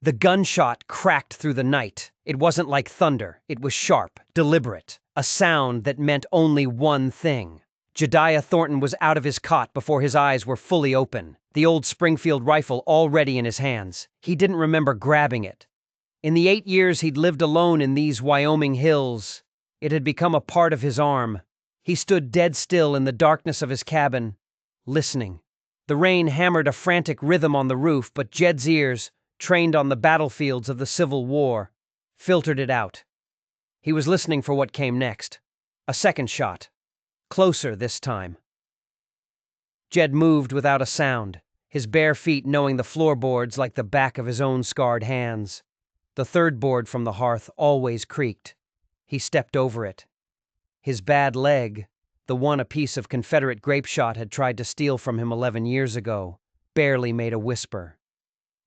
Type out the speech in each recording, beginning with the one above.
The gunshot cracked through the night. It wasn't like thunder. It was sharp, deliberate, a sound that meant only one thing. Jediah Thornton was out of his cot before his eyes were fully open, the old Springfield rifle already in his hands. He didn't remember grabbing it. In the 8 years he'd lived alone in these Wyoming hills, it had become a part of his arm. He stood dead still in the darkness of his cabin, listening. The rain hammered a frantic rhythm on the roof, but Jed's ears, trained on the battlefields of the Civil War, filtered it out. He was listening for what came next. A second shot. Closer this time. Jed moved without a sound, his bare feet knowing the floorboards like the back of his own scarred hands. The third board from the hearth always creaked. He stepped over it. His bad leg, the one a piece of Confederate grape shot had tried to steal from him 11 years ago, barely made a whisper.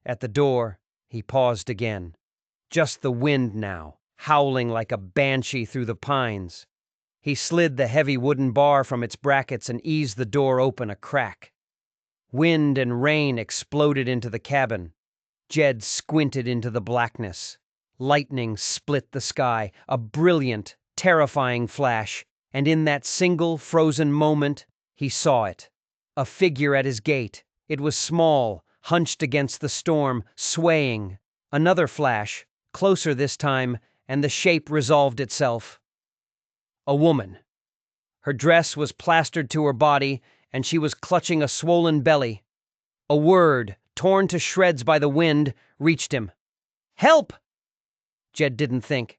At the door, he paused again. Just the wind now, howling like a banshee through the pines. He slid the heavy wooden bar from its brackets and eased the door open a crack. Wind and rain exploded into the cabin. Jed squinted into the blackness. Lightning split the sky, a brilliant, terrifying flash, and in that single frozen moment, he saw it. A figure at his gate. It was small, hunched against the storm, swaying. Another flash, closer this time, and the shape resolved itself. A woman. Her dress was plastered to her body, and she was clutching a swollen belly. A word, torn to shreds by the wind, reached him. "Help!" Jed didn't think.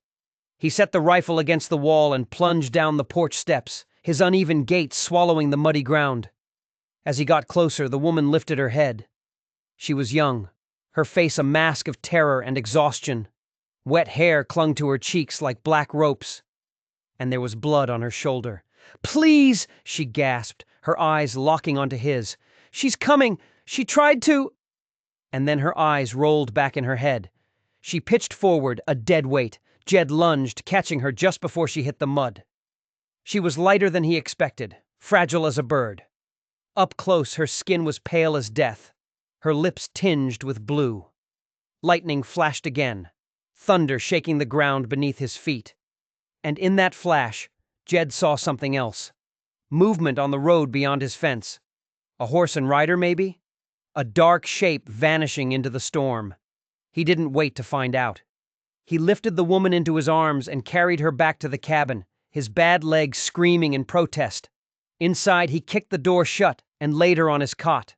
He set the rifle against the wall and plunged down the porch steps, his uneven gait swallowing the muddy ground. As he got closer, the woman lifted her head. She was young, her face a mask of terror and exhaustion. Wet hair clung to her cheeks like black ropes, and there was blood on her shoulder. "Please!" she gasped, her eyes locking onto his. "She's coming! She tried to—" And then her eyes rolled back in her head. She pitched forward, a dead weight. Jed lunged, catching her just before she hit the mud. She was lighter than he expected, fragile as a bird. Up close, her skin was pale as death, her lips tinged with blue. Lightning flashed again, thunder shaking the ground beneath his feet. And in that flash, Jed saw something else. Movement on the road beyond his fence. A horse and rider, maybe? A dark shape vanishing into the storm. He didn't wait to find out. He lifted the woman into his arms and carried her back to the cabin, his bad leg screaming in protest. Inside, he kicked the door shut and laid her on his cot.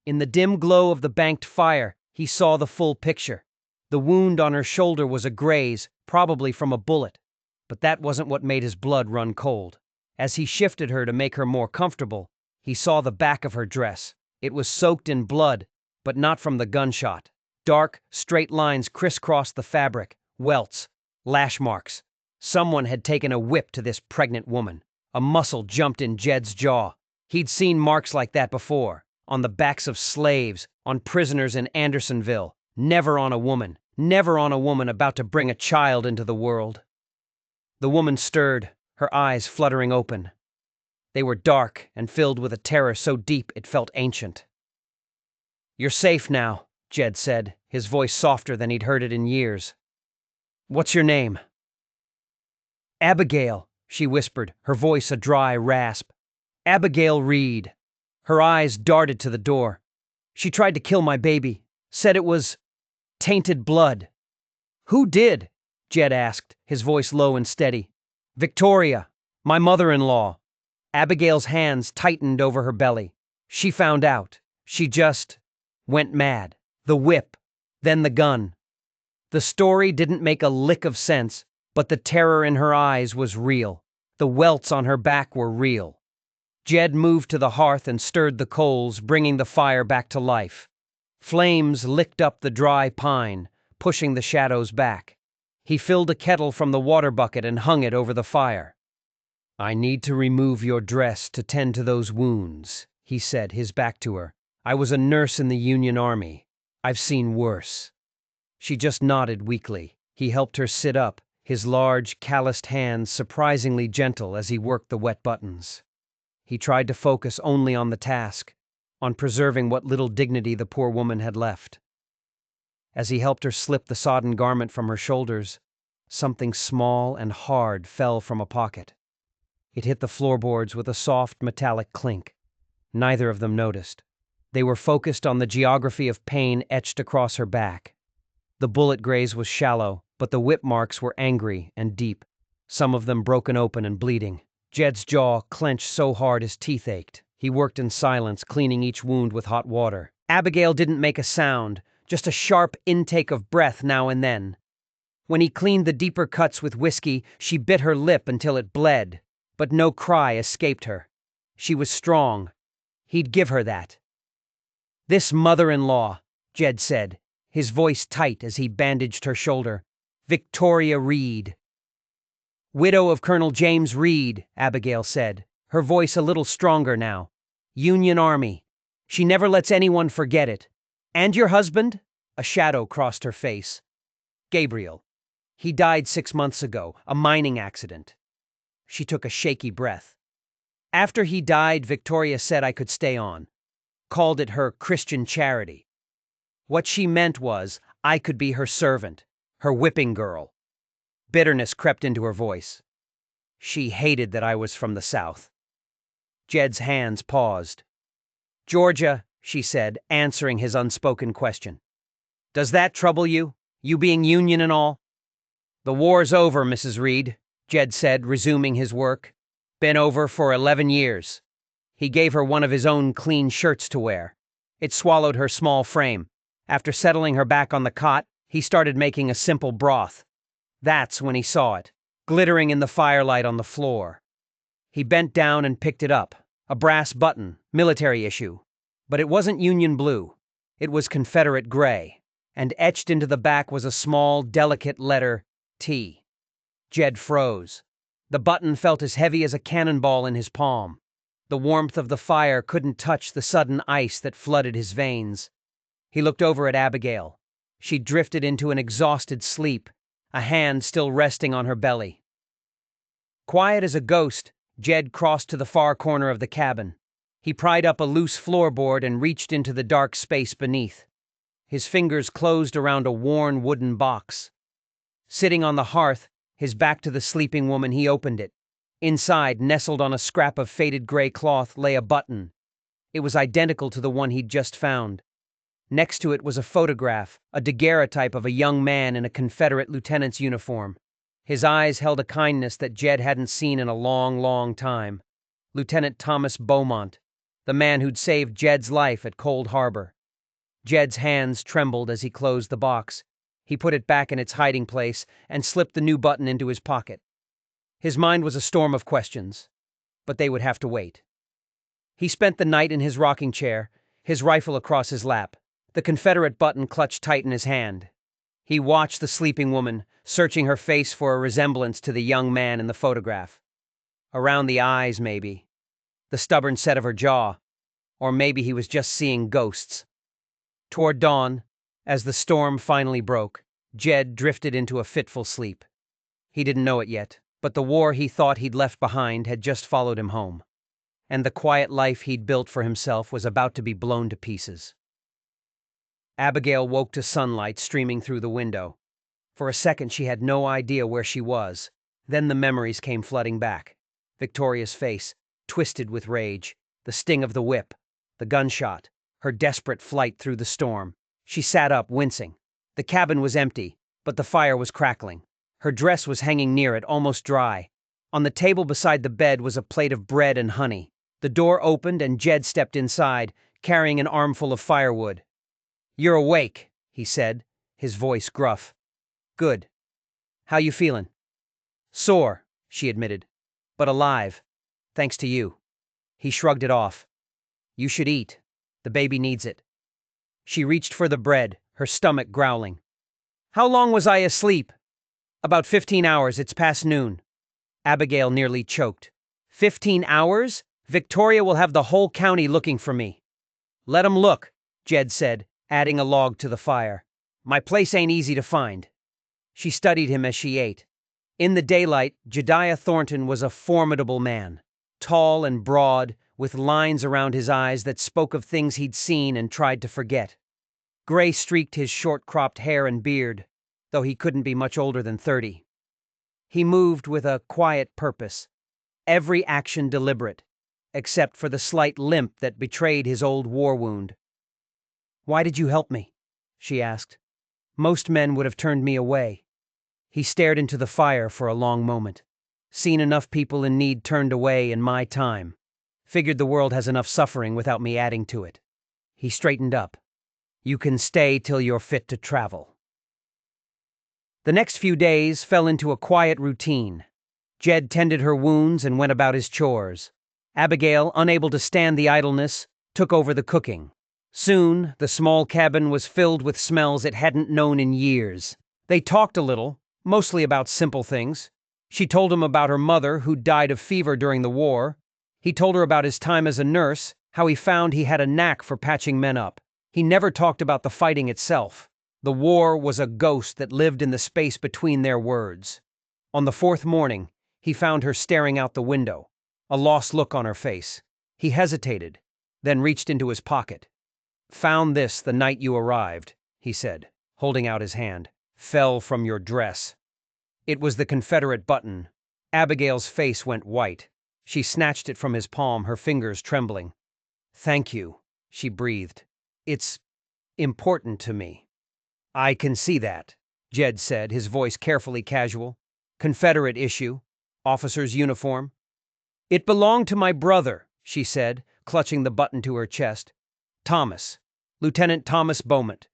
In the dim glow of the banked fire, he saw the full picture. The wound on her shoulder was a graze, probably from a bullet. But that wasn't what made his blood run cold. As he shifted her to make her more comfortable, he saw the back of her dress. It was soaked in blood, but not from the gunshot. Dark, straight lines crisscrossed the fabric, welts, lash marks. Someone had taken a whip to this pregnant woman. A muscle jumped in Jed's jaw. He'd seen marks like that before, on the backs of slaves, on prisoners in Andersonville. Never on a woman about to bring a child into the world. The woman stirred, her eyes fluttering open. They were dark and filled with a terror so deep it felt ancient. "You're safe now," Jed said, his voice softer than he'd heard it in years. "What's your name?" "Abigail," she whispered, her voice a dry rasp. "Abigail Reed." Her eyes darted to the door. "She tried to kill my baby. Said it was tainted blood." "Who did?" Jed asked, his voice low and steady. "Victoria, my mother-in-law." Abigail's hands tightened over her belly. "She found out. She just went mad. The whip, then the gun." The story didn't make a lick of sense, but the terror in her eyes was real. The welts on her back were real. Jed moved to the hearth and stirred the coals, bringing the fire back to life. Flames licked up the dry pine, pushing the shadows back. He filled a kettle from the water bucket and hung it over the fire. "I need to remove your dress to tend to those wounds," he said, his back to her. "I was a nurse in the Union Army. I've seen worse." She just nodded weakly. He helped her sit up, his large, calloused hands surprisingly gentle as he worked the wet buttons. He tried to focus only on the task, on preserving what little dignity the poor woman had left. As he helped her slip the sodden garment from her shoulders, something small and hard fell from a pocket. It hit the floorboards with a soft metallic clink. Neither of them noticed. They were focused on the geography of pain etched across her back. The bullet graze was shallow, but the whip marks were angry and deep, some of them broken open and bleeding. Jed's jaw clenched so hard his teeth ached. He worked in silence, cleaning each wound with hot water. Abigail didn't make a sound, just a sharp intake of breath now and then. When he cleaned the deeper cuts with whiskey, she bit her lip until it bled, but no cry escaped her. She was strong. He'd give her that. "This mother-in-law," Jed said, his voice tight as he bandaged her shoulder. "Victoria Reed." "Widow of Colonel James Reed," Abigail said, her voice a little stronger now. "Union Army. She never lets anyone forget it. And your husband?" A shadow crossed her face. "Gabriel. He died 6 months ago, a mining accident." She took a shaky breath. "After he died, Victoria said I could stay on. Called it her Christian charity. What she meant was I could be her servant, her whipping girl." Bitterness crept into her voice. "She hated that I was from the South." Jed's hands paused. "Georgia," she said, answering his unspoken question. "Does that trouble you? You being Union and all?" "The war's over, Mrs. Reed," Jed said, resuming his work. "Been over for 11 years. He gave her one of his own clean shirts to wear. It swallowed her small frame. After settling her back on the cot, he started making a simple broth. That's when he saw it, glittering in the firelight on the floor. He bent down and picked it up, a brass button, military issue. But it wasn't Union blue. It was Confederate gray, and etched into the back was a small, delicate letter, T. Jed froze. The button felt as heavy as a cannonball in his palm. The warmth of the fire couldn't touch the sudden ice that flooded his veins. He looked over at Abigail. She drifted into an exhausted sleep, a hand still resting on her belly. Quiet as a ghost, Jed crossed to the far corner of the cabin. He pried up a loose floorboard and reached into the dark space beneath. His fingers closed around a worn wooden box. Sitting on the hearth, his back to the sleeping woman, he opened it. Inside, nestled on a scrap of faded gray cloth, lay a button. It was identical to the one he'd just found. Next to it was a photograph, a daguerreotype of a young man in a Confederate lieutenant's uniform. His eyes held a kindness that Jed hadn't seen in a long, long time. Lieutenant Thomas Beaumont, the man who'd saved Jed's life at Cold Harbor. Jed's hands trembled as he closed the box. He put it back in its hiding place and slipped the new button into his pocket. His mind was a storm of questions, but they would have to wait. He spent the night in his rocking chair, his rifle across his lap, the Confederate button clutched tight in his hand. He watched the sleeping woman, searching her face for a resemblance to the young man in the photograph. Around the eyes, maybe. The stubborn set of her jaw. Or maybe he was just seeing ghosts. Toward dawn, as the storm finally broke, Jed drifted into a fitful sleep. He didn't know it yet, but the war he thought he'd left behind had just followed him home. And the quiet life he'd built for himself was about to be blown to pieces. Abigail woke to sunlight streaming through the window. For a second she had no idea where she was. Then the memories came flooding back. Victoria's face, twisted with rage, the sting of the whip, the gunshot, her desperate flight through the storm. She sat up, wincing. The cabin was empty, but the fire was crackling. Her dress was hanging near it, almost dry. On the table beside the bed was a plate of bread and honey. The door opened and Jed stepped inside, carrying an armful of firewood. "You're awake," he said, his voice gruff. "Good. How you feeling?" "Sore," she admitted, "but alive. Thanks to you." He shrugged it off. "You should eat. The baby needs it." She reached for the bread, her stomach growling. "How long was I asleep?" "About 15 hours. It's past noon." Abigail nearly choked. 15 hours? Victoria will have the whole county looking for me." "Let 'em look," Jed said, adding a log to the fire. "My place ain't easy to find." She studied him as she ate. In the daylight, Jediah Thornton was a formidable man, tall and broad, with lines around his eyes that spoke of things he'd seen and tried to forget. Gray streaked his short-cropped hair and beard, though he couldn't be much older than 30. He moved with a quiet purpose, every action deliberate, except for the slight limp that betrayed his old war wound. "Why did you help me?" she asked. "Most men would have turned me away." He stared into the fire for a long moment. "Seen enough people in need turned away in my time. Figured the world has enough suffering without me adding to it." He straightened up. "You can stay till you're fit to travel." The next few days fell into a quiet routine. Jed tended her wounds and went about his chores. Abigail, unable to stand the idleness, took over the cooking. Soon, the small cabin was filled with smells it hadn't known in years. They talked a little, mostly about simple things. She told him about her mother, who died of fever during the war. He told her about his time as a nurse, how he found he had a knack for patching men up. He never talked about the fighting itself. The war was a ghost that lived in the space between their words. On the fourth morning, he found her staring out the window, a lost look on her face. He hesitated, then reached into his pocket. "Found this the night you arrived," he said, holding out his hand. "Fell from your dress." It was the Confederate button. Abigail's face went white. She snatched it from his palm, her fingers trembling. "Thank you," she breathed. "It's important to me." "I can see that," Jed said, his voice carefully casual. "Confederate issue. Officer's uniform." "It belonged to my brother," she said, clutching the button to her chest. "Thomas. Lieutenant Thomas Beaumont."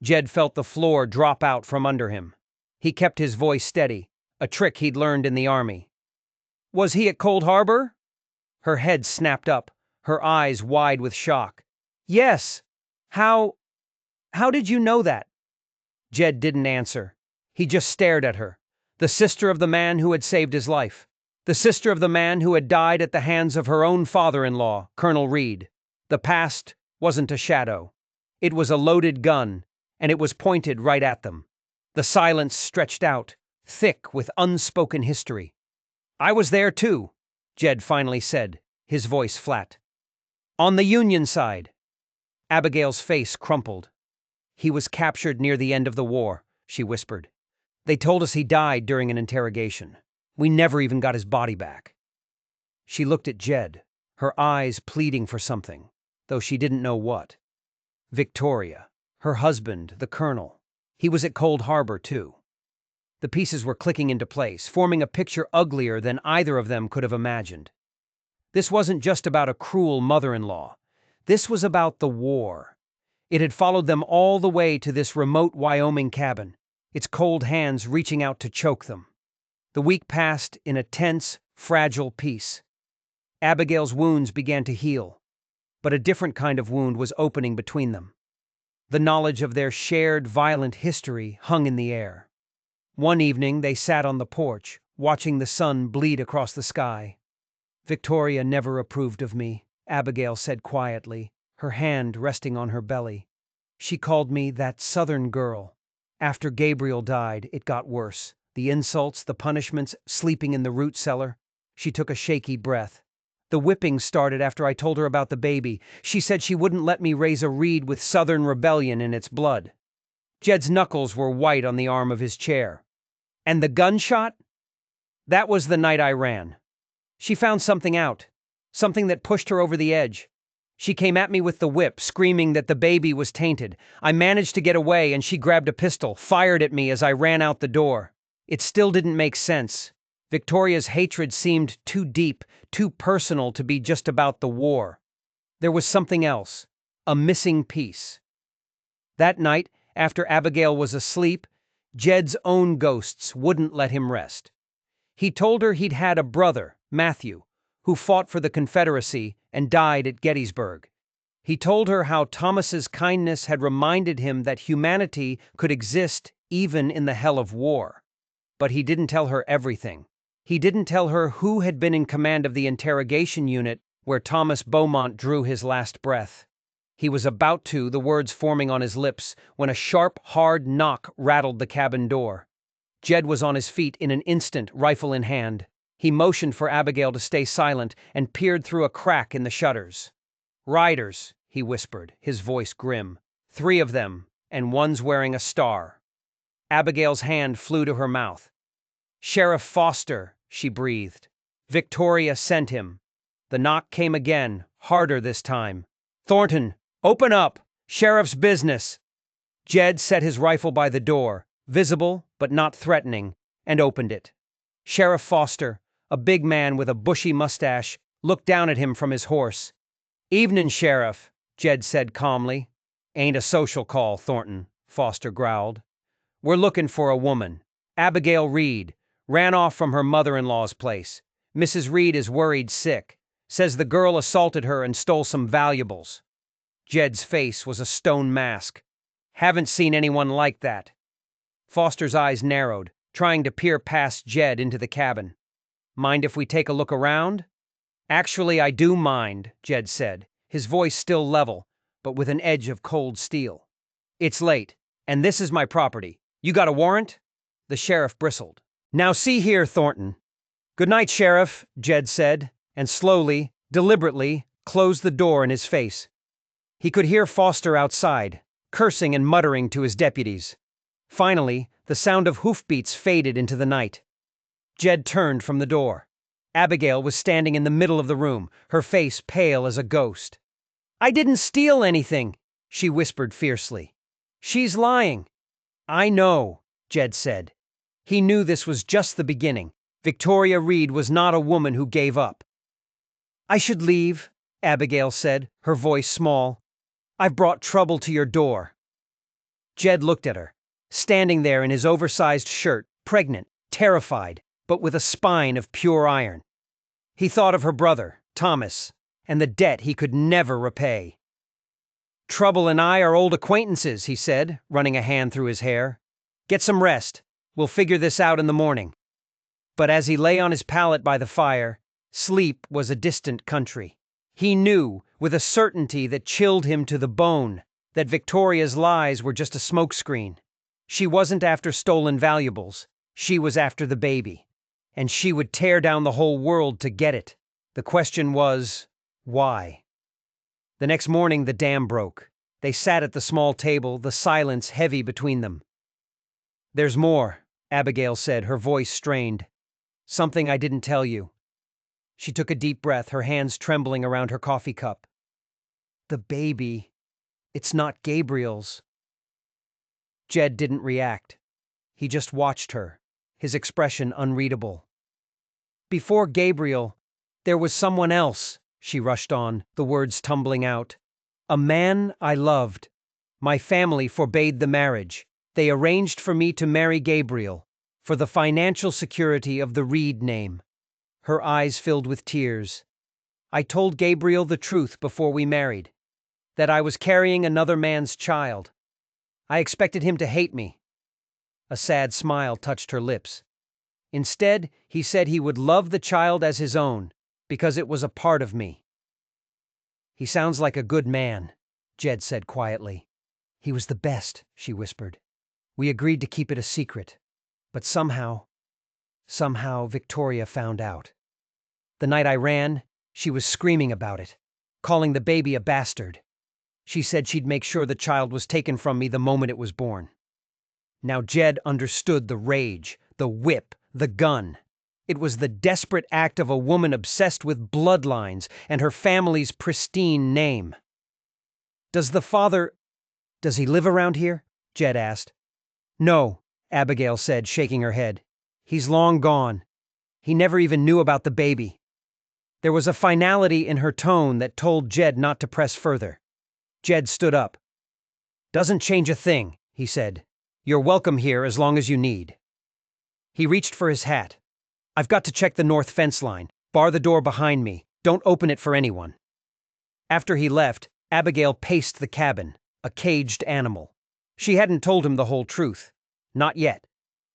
Jed felt the floor drop out from under him. He kept his voice steady, a trick he'd learned in the Army. "Was he at Cold Harbor?" Her head snapped up, her eyes wide with shock. "Yes. How did you know that?" Jed didn't answer. He just stared at her. The sister of the man who had saved his life. The sister of the man who had died at the hands of her own father-in-law, Colonel Reed. The past wasn't a shadow. It was a loaded gun, and it was pointed right at them. The silence stretched out, thick with unspoken history. "I was there too," Jed finally said, his voice flat. "On the Union side." Abigail's face crumpled. "He was captured near the end of the war," she whispered. "They told us he died during an interrogation. We never even got his body back." She looked at Jed, her eyes pleading for something, though she didn't know what. Victoria, her husband, the colonel. He was at Cold Harbor, too. The pieces were clicking into place, forming a picture uglier than either of them could have imagined. This wasn't just about a cruel mother-in-law. This was about the war. It had followed them all the way to this remote Wyoming cabin, its cold hands reaching out to choke them. The week passed in a tense, fragile peace. Abigail's wounds began to heal, but a different kind of wound was opening between them. The knowledge of their shared violent history hung in the air. One evening they sat on the porch, watching the sun bleed across the sky. "Victoria never approved of me," Abigail said quietly, her hand resting on her belly. "She called me that Southern girl. After Gabriel died, it got worse. The insults, the punishments, sleeping in the root cellar." She took a shaky breath. "The whipping started after I told her about the baby. She said she wouldn't let me raise a Reed with Southern rebellion in its blood." Jed's knuckles were white on the arm of his chair. "And the gunshot?" "That was the night I ran. She found something out, something that pushed her over the edge. She came at me with the whip, screaming that the baby was tainted. I managed to get away, and she grabbed a pistol, fired at me as I ran out the door. It still didn't make sense. Victoria's hatred seemed too deep, too personal to be just about the war. There was something else, a missing piece." That night, after Abigail was asleep, Jed's own ghosts wouldn't let him rest. He told her he'd had a brother, Matthew, who fought for the Confederacy and died at Gettysburg. He told her how Thomas's kindness had reminded him that humanity could exist even in the hell of war. But he didn't tell her everything. He didn't tell her who had been in command of the interrogation unit where Thomas Beaumont drew his last breath. He was about to, the words forming on his lips, when a sharp, hard knock rattled the cabin door. Jed was on his feet in an instant, rifle in hand. He motioned for Abigail to stay silent and peered through a crack in the shutters. "Riders," he whispered, his voice grim. 3 of them, and one's wearing a star. Abigail's hand flew to her mouth. Sheriff Foster, she breathed. Victoria sent him. The knock came again, harder this time. Thornton, open up! Sheriff's business! Jed set his rifle by the door, visible but not threatening, and opened it. Sheriff Foster, a big man with a bushy mustache, looked down at him from his horse. "Evening, Sheriff," Jed said calmly. "Ain't a social call, Thornton," Foster growled. "We're looking for a woman. Abigail Reed. Ran off from her mother-in-law's place. Mrs. Reed is worried sick. Says the girl assaulted her and stole some valuables." Jed's face was a stone mask. "Haven't seen anyone like that." Foster's eyes narrowed, trying to peer past Jed into the cabin. "Mind if we take a look around?" "Actually, I do mind," Jed said, his voice still level, but with an edge of cold steel. "It's late, and this is my property. You got a warrant?" The sheriff bristled. "Now see here, Thornton." "Good night, Sheriff," Jed said, and slowly, deliberately, closed the door in his face. He could hear Foster outside, cursing and muttering to his deputies. Finally, the sound of hoofbeats faded into the night. Jed turned from the door. Abigail was standing in the middle of the room, her face pale as a ghost. "I didn't steal anything," she whispered fiercely. "She's lying." "I know," Jed said. He knew this was just the beginning. Victoria Reed was not a woman who gave up. "I should leave," Abigail said, her voice small. "I've brought trouble to your door." Jed looked at her, standing there in his oversized shirt, pregnant, terrified, but with a spine of pure iron. He thought of her brother, Thomas, and the debt he could never repay. "Trouble and I are old acquaintances," he said, running a hand through his hair. "Get some rest. We'll figure this out in the morning." But as he lay on his pallet by the fire, sleep was a distant country. He knew, with a certainty that chilled him to the bone, that Victoria's lies were just a smokescreen. She wasn't after stolen valuables. She was after the baby. And she would tear down the whole world to get it. The question was, why? The next morning the dam broke. They sat at the small table, the silence heavy between them. "There's more," Abigail said, her voice strained. "Something I didn't tell you." She took a deep breath, her hands trembling around her coffee cup. "The baby. It's not Gabriel's." Jed didn't react. He just watched her, his expression unreadable. "Before Gabriel, there was someone else," she rushed on, the words tumbling out. "A man I loved. My family forbade the marriage. They arranged for me to marry Gabriel, for the financial security of the Reed name." Her eyes filled with tears. "I told Gabriel the truth before we married, that I was carrying another man's child. I expected him to hate me." A sad smile touched her lips. "Instead, he said he would love the child as his own, because it was a part of me." "He sounds like a good man," Jed said quietly. "He was the best," she whispered. "We agreed to keep it a secret, but somehow Victoria found out. The night I ran, she was screaming about it, calling the baby a bastard. She said she'd make sure the child was taken from me the moment it was born." Now Jed understood the rage, the whip, the gun. It was the desperate act of a woman obsessed with bloodlines and her family's pristine name. Does he live around here?" Jed asked. "No," Abigail said, shaking her head. "He's long gone. He never even knew about the baby." There was a finality in her tone that told Jed not to press further. Jed stood up. "Doesn't change a thing," he said. "You're welcome here as long as you need." He reached for his hat. "I've got to check the north fence line. Bar the door behind me. Don't open it for anyone." After he left, Abigail paced the cabin, a caged animal. She hadn't told him the whole truth. Not yet.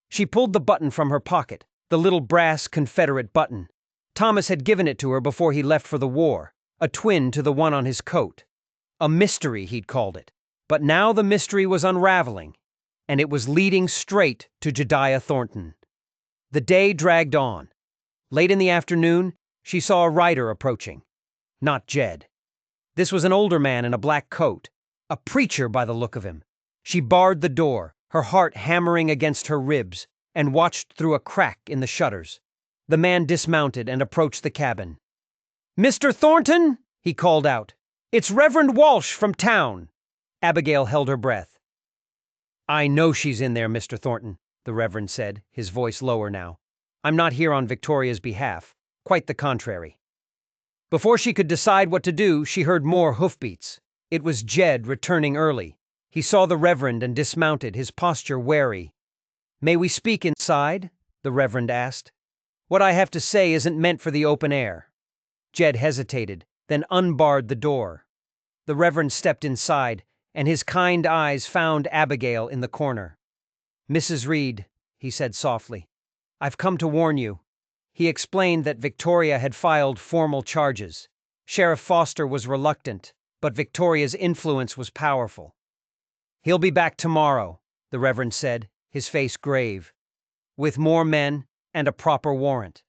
She pulled the button from her pocket, the little brass Confederate button. Thomas had given it to her before he left for the war, a twin to the one on his coat. A mystery, he'd called it. But now the mystery was unraveling, and it was leading straight to Jediah Thornton. The day dragged on. Late in the afternoon, she saw a rider approaching. Not Jed. This was an older man in a black coat, A preacher by the look of him. She barred the door, her heart hammering against her ribs, and watched through a crack in the shutters. The man dismounted and approached the cabin. "Mr. Thornton!" he called out. "It's Reverend Walsh from town." Abigail held her breath. "I know she's in there, Mr. Thornton," the Reverend said, his voice lower now. "I'm not here on Victoria's behalf. Quite the contrary." Before she could decide what to do, she heard more hoofbeats. It was Jed returning early. He saw the Reverend and dismounted, his posture wary. "May we speak inside?" the Reverend asked. "What I have to say isn't meant for the open air." Jed hesitated, then unbarred the door. The Reverend stepped inside, and his kind eyes found Abigail in the corner. "Mrs. Reed," he said softly, "I've come to warn you." He explained that Victoria had filed formal charges. Sheriff Foster was reluctant, but Victoria's influence was powerful. "He'll be back tomorrow," the Reverend said, his face grave, "with more men and a proper warrant.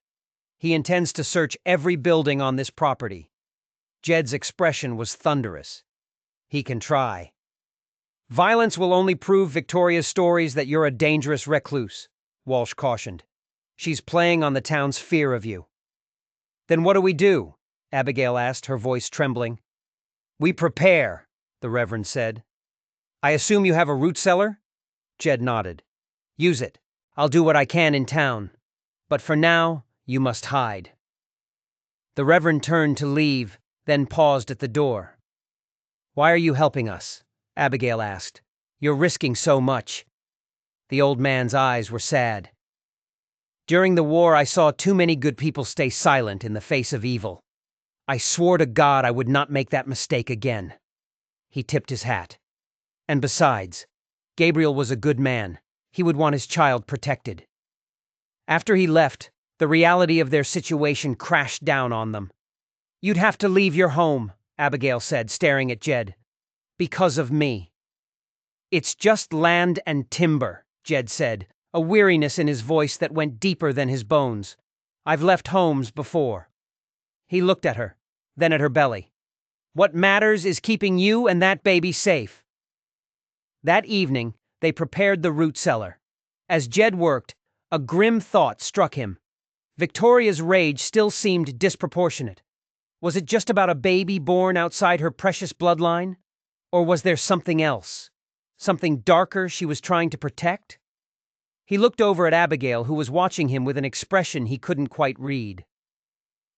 He intends to search every building on this property." Jed's expression was thunderous. "He can try." "Violence will only prove Victoria's stories that you're a dangerous recluse," Walsh cautioned. "She's playing on the town's fear of you." "Then what do we do?" Abigail asked, her voice trembling. "We prepare," the Reverend said. "I assume you have a root cellar?" Jed nodded. "Use it. I'll do what I can in town. But for now, you must hide." The Reverend turned to leave, then paused at the door. "Why are you helping us?" Abigail asked. "You're risking so much." The old man's eyes were sad. "During the war, I saw too many good people stay silent in the face of evil. I swore to God I would not make that mistake again." He tipped his hat. "And besides, Gabriel was a good man. He would want his child protected." After he left, the reality of their situation crashed down on them. "You'd have to leave your home," Abigail said, staring at Jed. "Because of me." "It's just land and timber," Jed said, a weariness in his voice that went deeper than his bones. "I've left homes before." He looked at her, then at her belly. "What matters is keeping you and that baby safe." That evening, they prepared the root cellar. As Jed worked, a grim thought struck him. Victoria's rage still seemed disproportionate. Was it just about a baby born outside her precious bloodline? Or was there something else? Something darker she was trying to protect? He looked over at Abigail, who was watching him with an expression he couldn't quite read.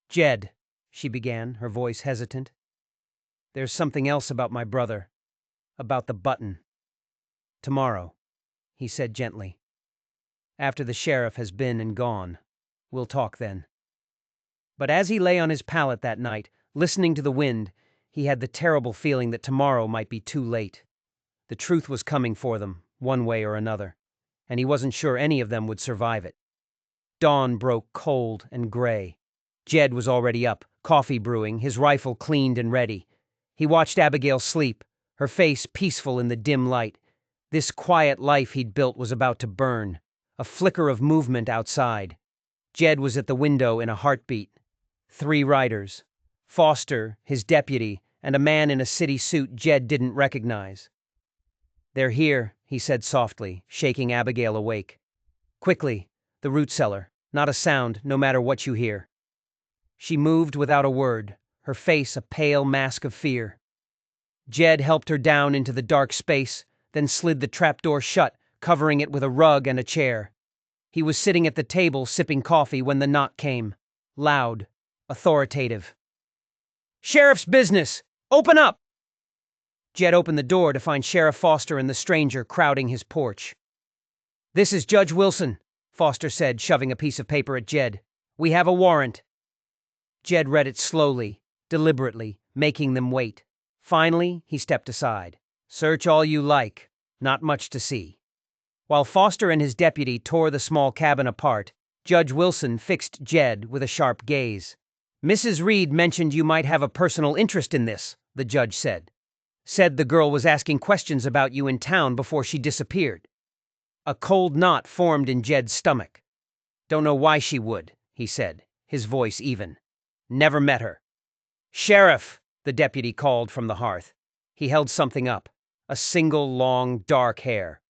"Jed," she began, her voice hesitant. "There's something else about my brother. About the button." "Tomorrow," he said gently. "After the sheriff has been and gone. We'll talk then." But as he lay on his pallet that night, listening to the wind, he had the terrible feeling that tomorrow might be too late. The truth was coming for them, one way or another, and he wasn't sure any of them would survive it. Dawn broke cold and gray. Jed was already up, coffee brewing, his rifle cleaned and ready. He watched Abigail sleep, her face peaceful in the dim light. This quiet life he'd built was about to burn. A flicker of movement outside. Jed was at the window in a heartbeat. 3 riders. Foster, his deputy, and a man in a city suit Jed didn't recognize. "They're here," he said softly, shaking Abigail awake. "Quickly, the root cellar. Not a sound, no matter what you hear." She moved without a word, her face a pale mask of fear. Jed helped her down into the dark space, then slid the trapdoor shut, covering it with a rug and a chair. He was sitting at the table sipping coffee when the knock came. Loud, authoritative. "Sheriff's business! Open up!" Jed opened the door to find Sheriff Foster and the stranger crowding his porch. "This is Judge Wilson," Foster said, shoving a piece of paper at Jed. "We have a warrant." Jed read it slowly, deliberately, making them wait. Finally, he stepped aside. "Search all you like. Not much to see." While Foster and his deputy tore the small cabin apart, Judge Wilson fixed Jed with a sharp gaze. "Mrs. Reed mentioned you might have a personal interest in this," the judge said. "Said the girl was asking questions about you in town before she disappeared." A cold knot formed in Jed's stomach. "Don't know why she would," he said, his voice even. "Never met her." "Sheriff!" the deputy called from the hearth. He held something up. A single long, dark hair.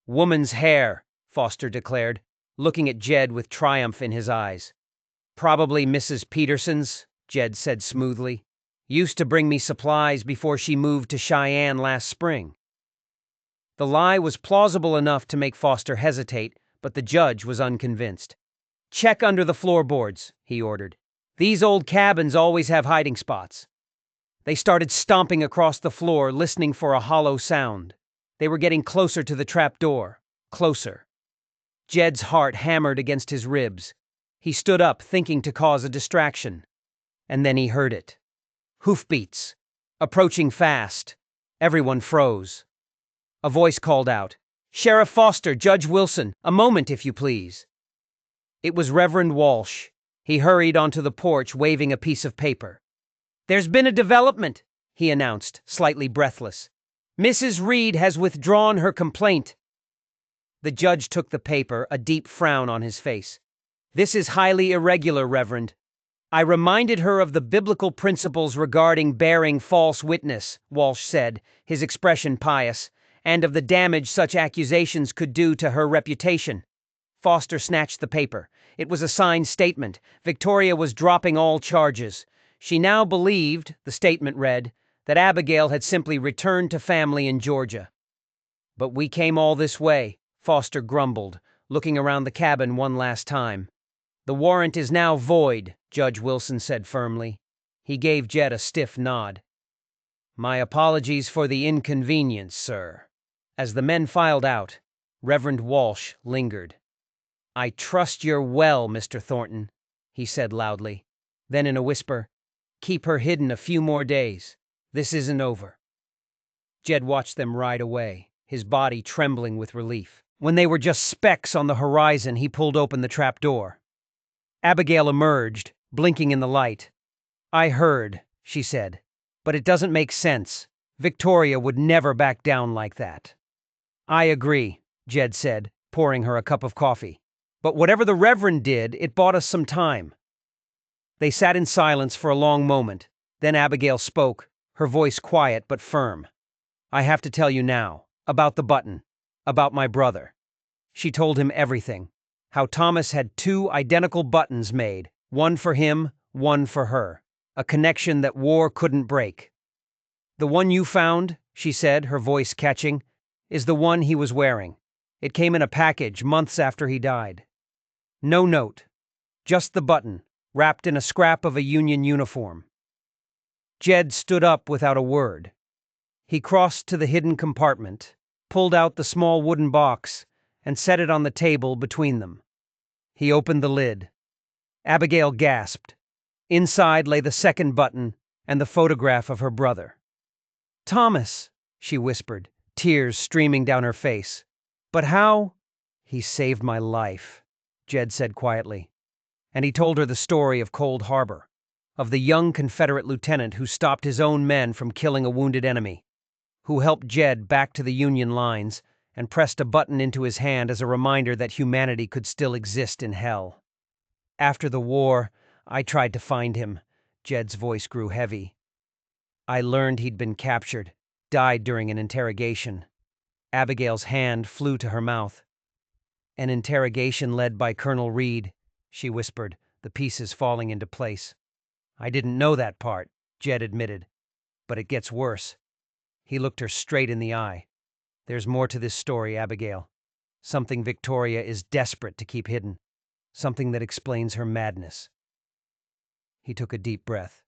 Woman's hair, Foster declared, looking at Jed with triumph in his eyes. Probably Mrs. Peterson's, Jed said smoothly. Used to bring me supplies before she moved to Cheyenne last spring. The lie was plausible enough to make Foster hesitate, but the judge was unconvinced. Check under the floorboards, he ordered. These old cabins always have hiding spots. They started stomping across the floor, listening for a hollow sound. They were getting closer to the trap door. Closer. Jed's heart hammered against his ribs. He stood up, thinking to cause a distraction. And then he heard it. Hoofbeats. Approaching fast. Everyone froze. A voice called out, "Sheriff Foster, Judge Wilson, a moment, if you please." It was Reverend Walsh. He hurried onto the porch, waving a piece of paper. "There's been a development," he announced, slightly breathless. "Mrs. Reed has withdrawn her complaint." The judge took the paper, a deep frown on his face. "This is highly irregular, Reverend. I reminded her of the biblical principles regarding bearing false witness," Walsh said, his expression pious, "and of the damage such accusations could do to her reputation." Foster snatched the paper. It was a signed statement. Victoria was dropping all charges. She now believed, the statement read, that Abigail had simply returned to family in Georgia. "But we came all this way," Foster grumbled, looking around the cabin one last time. "The warrant is now void," Judge Wilson said firmly. He gave Jed a stiff nod. "My apologies for the inconvenience, sir." As the men filed out, Reverend Walsh lingered. "I trust you're well, Mr. Thornton," he said loudly. Then in a whisper, "Keep her hidden a few more days. This isn't over." Jed watched them ride away, his body trembling with relief. When they were just specks on the horizon, he pulled open the trap door. Abigail emerged, blinking in the light. "I heard," she said, "but it doesn't make sense. Victoria would never back down like that." "I agree," Jed said, pouring her a cup of coffee. "But whatever the Reverend did, it bought us some time." They sat in silence for a long moment. Then Abigail spoke, her voice quiet but firm. "I have to tell you now, about the button, about my brother." She told him everything. How Thomas had two identical buttons made, one for him, one for her. A connection that war couldn't break. "The one you found," she said, her voice catching, "is the one he was wearing. It came in a package months after he died. No note. Just the button, wrapped in a scrap of a Union uniform." Jed stood up without a word. He crossed to the hidden compartment, pulled out the small wooden box, and set it on the table between them. He opened the lid. Abigail gasped. Inside lay the second button and the photograph of her brother. "Thomas," she whispered, tears streaming down her face. "But how—" "He saved my life," Jed said quietly. And he told her the story of Cold Harbor, of the young Confederate lieutenant who stopped his own men from killing a wounded enemy, who helped Jed back to the Union lines and pressed a button into his hand as a reminder that humanity could still exist in hell. "After the war, I tried to find him." Jed's voice grew heavy. "I learned he'd been captured, died during an interrogation." Abigail's hand flew to her mouth. "An interrogation led by Colonel Reed," she whispered, the pieces falling into place. "I didn't know that part," Jed admitted. "But it gets worse." He looked her straight in the eye. "There's more to this story, Abigail. Something Victoria is desperate to keep hidden. Something that explains her madness." He took a deep breath.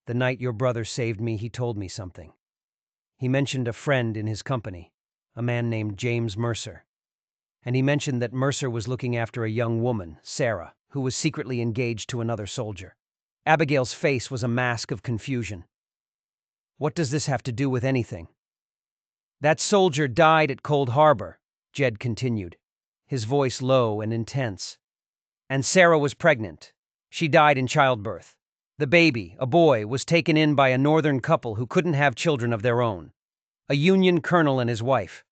"The night your brother saved me, he told me something. He mentioned a friend in his company, a man named James Mercer. And he mentioned that Mercer was looking after a young woman, Sarah, who was secretly engaged to another soldier." Abigail's face was a mask of confusion. "What does this have to do with anything?" "That soldier died at Cold Harbor," Jed continued, his voice low and intense. "And Sarah was pregnant. She died in childbirth. The baby, a boy, was taken in by a northern couple who couldn't have children of their own. A Union colonel and his wife."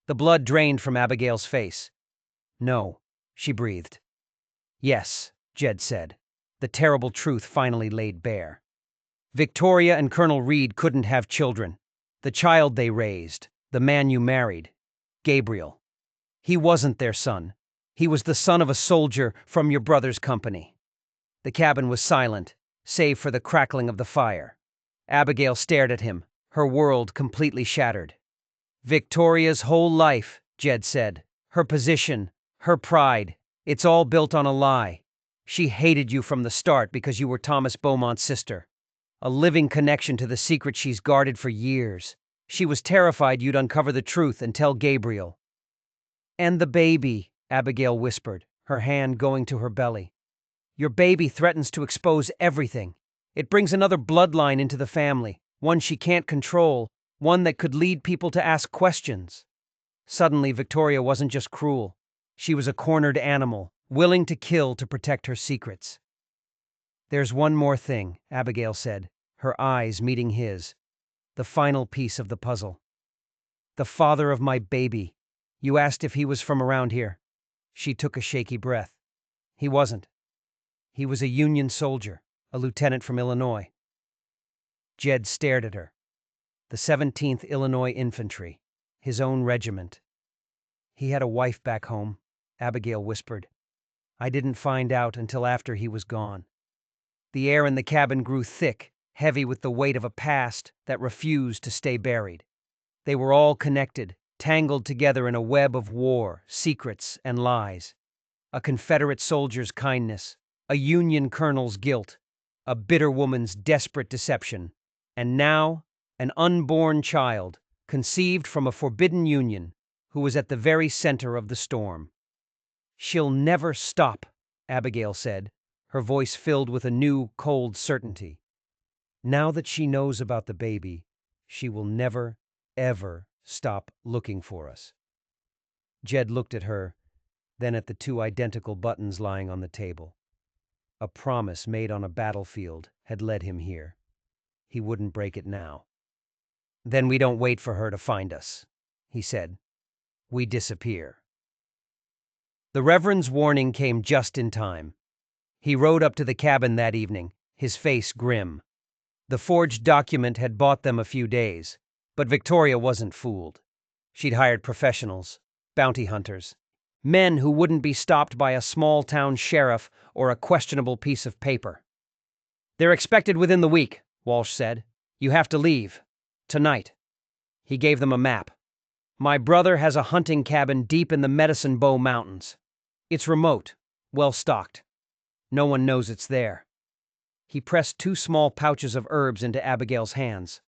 The blood drained from Abigail's face. "No," she breathed. "Yes," Jed said. The terrible truth finally laid bare. "Victoria and Colonel Reed couldn't have children. The child they raised, the man you married, Gabriel. He wasn't their son. He was the son of a soldier from your brother's company. The cabin was silent, save for the crackling of the fire. Abigail stared at him, her world completely shattered. Victoria's whole life, Jed said. Her position, her pride, it's all built on a lie. She hated you from the start because you were Thomas Beaumont's sister. A living connection to the secret she's guarded for years. She was terrified you'd uncover the truth and tell Gabriel. "And the baby," Abigail whispered, her hand going to her belly. "Your baby threatens to expose everything. It brings another bloodline into the family, one she can't control, one that could lead people to ask questions." Suddenly, Victoria wasn't just cruel. She was a cornered animal, willing to kill to protect her secrets. "There's one more thing," Abigail said, her eyes meeting his. "The final piece of the puzzle. The father of my baby. You asked if he was from around here." She took a shaky breath. "He wasn't. He was a Union soldier, a lieutenant from Illinois." Jed stared at her. The 17th Illinois Infantry, his own regiment. "He had a wife back home," Abigail whispered. "I didn't find out until after he was gone." The air in the cabin grew thick, heavy with the weight of a past that refused to stay buried. They were all connected, tangled together in a web of war, secrets, and lies. A Confederate soldier's kindness, a Union colonel's guilt, a bitter woman's desperate deception, and now an unborn child, conceived from a forbidden union, who was at the very center of the storm. "She'll never stop," Abigail said, her voice filled with a new, cold certainty. "Now that she knows about the baby, she will never, ever stop looking for us." Jed looked at her, then at the two identical buttons lying on the table. A promise made on a battlefield had led him here. He wouldn't break it now. "Then we don't wait for her to find us," he said. "We disappear." The Reverend's warning came just in time. He rode up to the cabin that evening, his face grim. The forged document had bought them a few days, but Victoria wasn't fooled. She'd hired professionals, bounty hunters, men who wouldn't be stopped by a small-town sheriff or a questionable piece of paper. "They're expected within the week," Walsh said. "You have to leave. Tonight." He gave them a map. "My brother has a hunting cabin deep in the Medicine Bow Mountains. It's remote, well-stocked. No one knows it's there." He pressed two small pouches of herbs into Abigail's hands.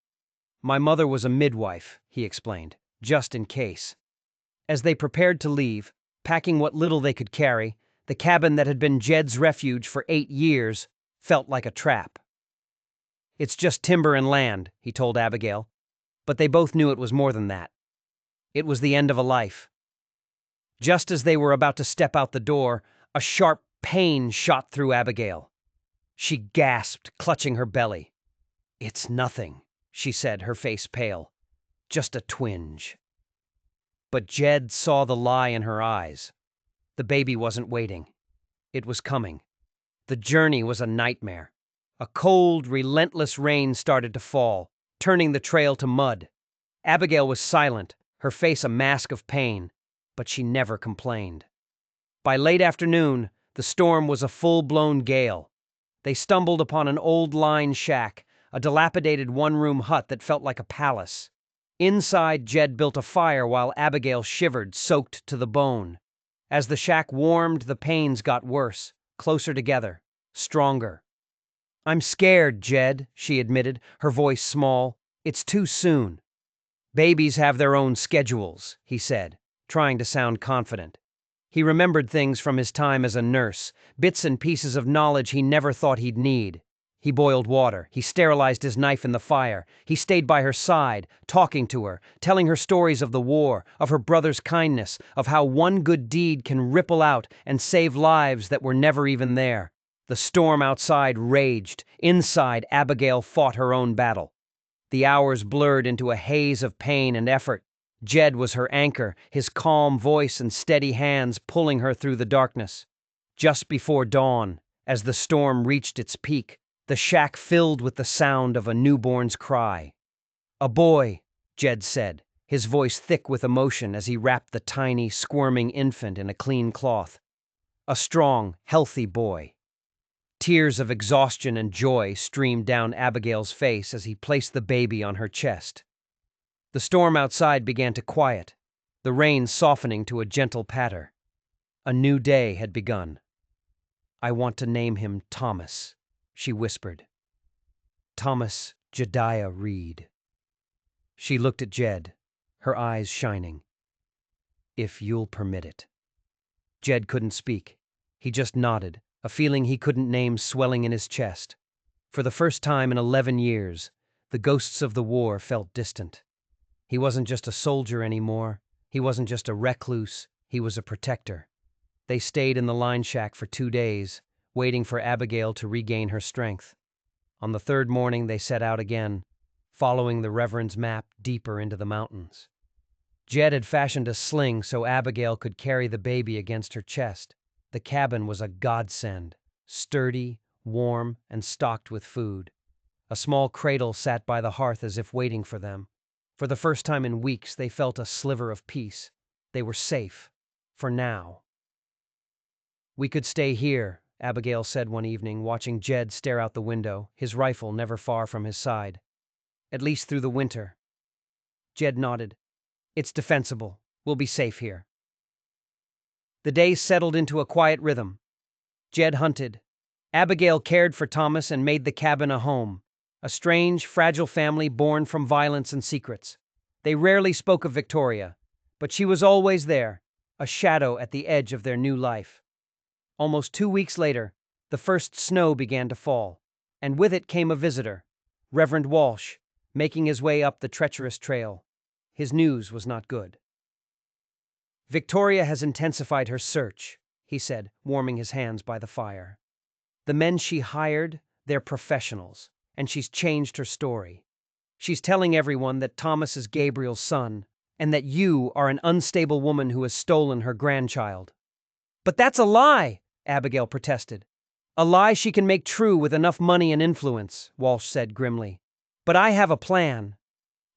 "My mother was a midwife," he explained, "just in case." As they prepared to leave, packing what little they could carry, the cabin that had been Jed's refuge for 8 years felt like a trap. "It's just timber and land," he told Abigail, but they both knew it was more than that. It was the end of a life. Just as they were about to step out the door, a sharp pain shot through Abigail. She gasped, clutching her belly. "It's nothing," she said, her face pale. "Just a twinge." But Jed saw the lie in her eyes. The baby wasn't waiting. It was coming. The journey was a nightmare. A cold, relentless rain started to fall, turning the trail to mud. Abigail was silent, her face a mask of pain, but she never complained. By late afternoon, the storm was a full-blown gale. They stumbled upon an old line shack, a dilapidated one-room hut that felt like a palace. Inside, Jed built a fire while Abigail shivered, soaked to the bone. As the shack warmed, the pains got worse, closer together, stronger. "I'm scared, Jed," she admitted, her voice small. "It's too soon." "Babies have their own schedules," he said, trying to sound confident. He remembered things from his time as a nurse, bits and pieces of knowledge he never thought he'd need. He boiled water, he sterilized his knife in the fire, he stayed by her side, talking to her, telling her stories of the war, of her brother's kindness, of how one good deed can ripple out and save lives that were never even there. The storm outside raged. Inside, Abigail fought her own battle. The hours blurred into a haze of pain and effort. Jed was her anchor, his calm voice and steady hands pulling her through the darkness. Just before dawn, as the storm reached its peak, the shack filled with the sound of a newborn's cry. A boy, Jed said, his voice thick with emotion as he wrapped the tiny, squirming infant in a clean cloth. A strong, healthy boy. Tears of exhaustion and joy streamed down Abigail's face as he placed the baby on her chest. The storm outside began to quiet, the rain softening to a gentle patter. A new day had begun. "I want to name him Thomas," she whispered. "Thomas Jediah Reed." She looked at Jed, her eyes shining. "If you'll permit it." Jed couldn't speak. He just nodded, a feeling he couldn't name swelling in his chest. For the first time in 11 years, the ghosts of the war felt distant. He wasn't just a soldier anymore. He wasn't just a recluse. He was a protector. They stayed in the line shack for 2 days, waiting for Abigail to regain her strength. On the third morning, they set out again, following the Reverend's map deeper into the mountains. Jed had fashioned a sling so Abigail could carry the baby against her chest. The cabin was a godsend, sturdy, warm, and stocked with food. A small cradle sat by the hearth as if waiting for them. For the first time in weeks, they felt a sliver of peace. They were safe. For now. "We could stay here," Abigail said one evening, watching Jed stare out the window, his rifle never far from his side. "At least through the winter." Jed nodded. "It's defensible. We'll be safe here." The days settled into a quiet rhythm. Jed hunted. Abigail cared for Thomas and made the cabin a home. A strange, fragile family born from violence and secrets. They rarely spoke of Victoria, but she was always there, a shadow at the edge of their new life. Almost 2 weeks later, the first snow began to fall, and with it came a visitor, Reverend Walsh, making his way up the treacherous trail. His news was not good. "Victoria has intensified her search," he said, warming his hands by the fire. "The men she hired, they're professionals, and she's changed her story. She's telling everyone that Thomas is Gabriel's son, and that you are an unstable woman who has stolen her grandchild." "But that's a lie!" Abigail protested. "A lie she can make true with enough money and influence," Walsh said grimly. "But I have a plan."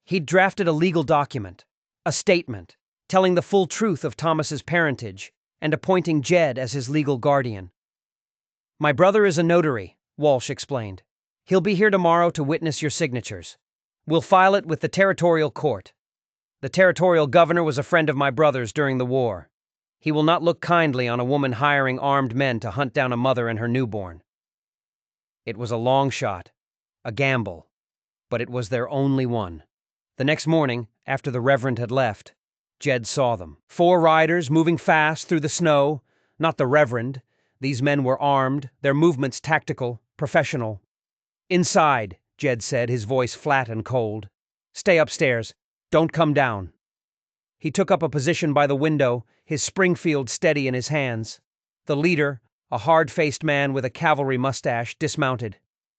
He'd drafted a legal document, a statement, telling the full truth of Thomas's parentage and appointing Jed as his legal guardian. "My brother is a notary," Walsh explained. "He'll be here tomorrow to witness your signatures. We'll file it with the territorial court. The territorial governor was a friend of my brother's during the war. He will not look kindly on a woman hiring armed men to hunt down a mother and her newborn." It was a long shot, a gamble, but it was their only one. The next morning, after the Reverend had left, Jed saw them. 4 riders moving fast through the snow. Not the Reverend. These men were armed, their movements tactical, professional. "Inside," Jed said, his voice flat and cold. "Stay upstairs. Don't come down." He took up a position by the window, his Springfield steady in his hands. The leader, a hard-faced man with a cavalry mustache, dismounted.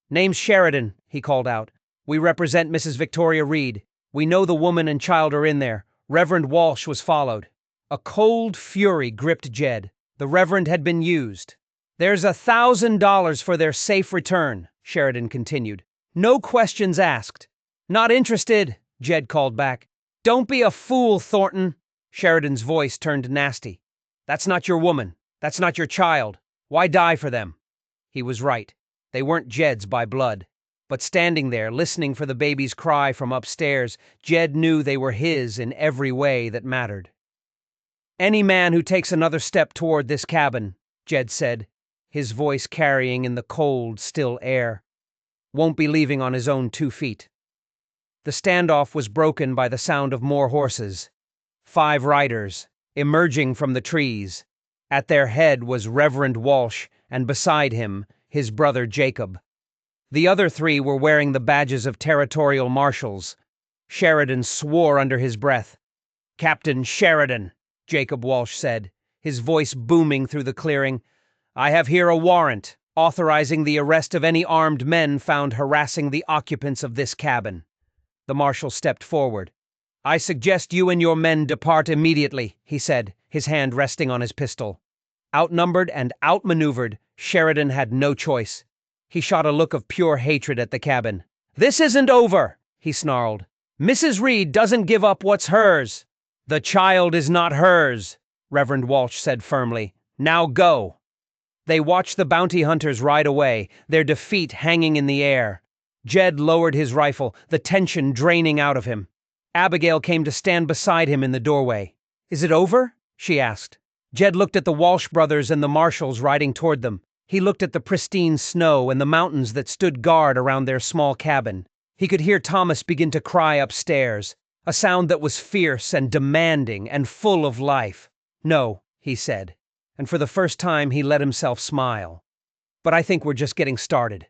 "Name's Sheridan," he called out. "We represent Mrs. Victoria Reed. We know the woman and child are in there. Reverend Walsh was followed." A cold fury gripped Jed. The Reverend had been used. "There's $1,000 for their safe return," Sheridan continued. "No questions asked." "Not interested," Jed called back. "Don't be a fool, Thornton." Sheridan's voice turned nasty. "That's not your woman. That's not your child. Why die for them?" He was right. They weren't Jed's by blood. But standing there, listening for the baby's cry from upstairs, Jed knew they were his in every way that mattered. "Any man who takes another step toward this cabin," Jed said, his voice carrying in the cold, still air, "won't be leaving on his own 2 feet." The standoff was broken by the sound of more horses. 5 riders, emerging from the trees. At their head was Reverend Walsh, and beside him, his brother Jacob. The other 3 were wearing the badges of territorial marshals. Sheridan swore under his breath. "Captain Sheridan," Jacob Walsh said, his voice booming through the clearing, "I have here a warrant authorizing the arrest of any armed men found harassing the occupants of this cabin." The marshal stepped forward. "I suggest you and your men depart immediately," he said, his hand resting on his pistol. Outnumbered and outmaneuvered, Sheridan had no choice. He shot a look of pure hatred at the cabin. "This isn't over," he snarled. Mrs. Reed doesn't give up what's hers. The child is not hers, Reverend Walsh said firmly. Now go. They watched the bounty hunters ride away, their defeat hanging in the air. Jed lowered his rifle, the tension draining out of him. Abigail came to stand beside him in the doorway. Is it over? She asked. Jed looked at the Walsh brothers and the marshals riding toward them. He looked at the pristine snow and the mountains that stood guard around their small cabin. He could hear Thomas begin to cry upstairs, a sound that was fierce and demanding and full of life. No, he said, and for the first time he let himself smile. But I think we're just getting started.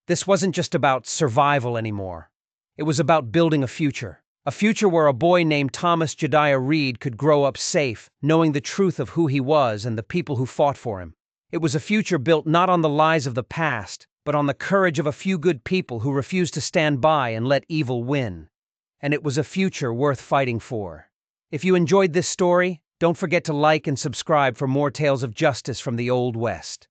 This wasn't just about survival anymore. It was about building a future where a boy named Thomas Jediah Reed could grow up safe, knowing the truth of who he was and the people who fought for him. It was a future built not on the lies of the past, but on the courage of a few good people who refused to stand by and let evil win. And it was a future worth fighting for. If you enjoyed this story, don't forget to like and subscribe for more tales of justice from the Old West.